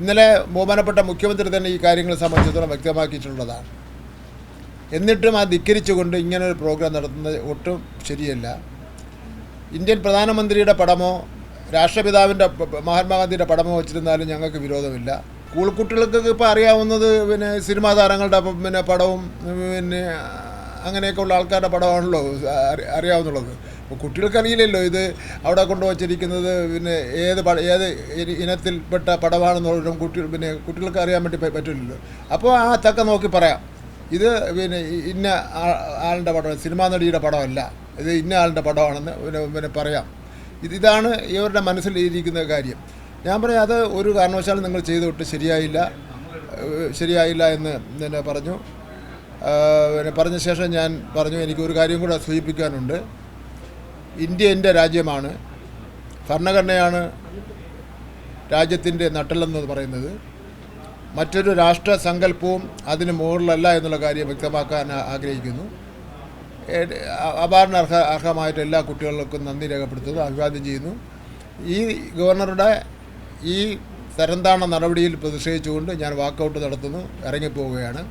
ഇന്നലെ ബഹുമാനപ്പെട്ട മുഖ്യമന്ത്രി തന്നെ ഈ കാര്യങ്ങളെ സംബന്ധിച്ചിടത്തോളം വ്യക്തമാക്കിയിട്ടുള്ളതാണ്. എന്നിട്ടും ആ ധിക്കരിച്ചുകൊണ്ട് ഇങ്ങനൊരു പ്രോഗ്രാം നടത്തുന്നത് ഒട്ടും ശരിയല്ല. ഇന്ത്യൻ പ്രധാനമന്ത്രിയുടെ പടമോ രാഷ്ട്രപിതാവിൻ്റെ മഹാത്മാഗാന്ധിയുടെ പടമോ വെച്ചിരുന്നാലും ഞങ്ങൾക്ക് വിരോധമില്ല. സ്കൂൾ കുട്ടികൾക്കൊക്കെ ഇപ്പോൾ അറിയാവുന്നത് സിനിമാ താരങ്ങളുടെ പടവും അങ്ങനെയൊക്കെ ഉള്ള ആൾക്കാരുടെ പടമാണല്ലോ അറിയാവുന്നുള്ളത്. അപ്പോൾ കുട്ടികൾക്ക് അറിയില്ലല്ലോ ഇത് അവിടെ കൊണ്ടുവച്ചിരിക്കുന്നത് ഏത് ഇനത്തിൽപ്പെട്ട പടമാണെന്നുള്ളതും കുട്ടികൾക്ക് അറിയാൻ വേണ്ടി പറ്റില്ലല്ലോ. അപ്പോൾ ആ തക്ക നോക്കി പറയാം, ഇത് ഇന്ന ആളുടെ പടം, സിനിമാ നടിയുടെ പടമല്ല, ഇത് ഇന്ന ആളുടെ പടമാണെന്ന് പറയാം. ഇതാണ് ഇവരുടെ മനസ്സിലിരിക്കുന്ന കാര്യം. ഞാൻ പറയാം, അത് ഒരു കാരണവശാലും നിങ്ങൾ ചെയ്തുവിട്ട് ശരിയായില്ല എന്ന് പറഞ്ഞു. പറഞ്ഞ ശേഷം ഞാൻ പറഞ്ഞു, എനിക്കൊരു കാര്യം കൂടെ സൂചിപ്പിക്കാനുണ്ട്. ഇന്ത്യ എൻ്റെ രാജ്യമാണ്, ഭരണഘടനയാണ് രാജ്യത്തിൻ്റെ നട്ടെല്ലെന്ന് പറയുന്നത്. മറ്റൊരു രാഷ്ട്ര സങ്കല്പവും അതിന് മുകളിലല്ല എന്നുള്ള കാര്യം വ്യക്തമാക്കാൻ ആഗ്രഹിക്കുന്നു. അവാർഡിന് അർഹമായിട്ട് എല്ലാ കുട്ടികൾക്കും നന്ദി രേഖപ്പെടുത്തുന്നു, അഭിവാദ്യം ചെയ്യുന്നു. ഈ ഗവർണറുടെ ഈ തരംതാണ നടപടിയിൽ പ്രതിഷേധിച്ചുകൊണ്ട് ഞാൻ വാക്കൗട്ട് നടത്തുന്നു, ഇറങ്ങിപ്പോവുകയാണ്.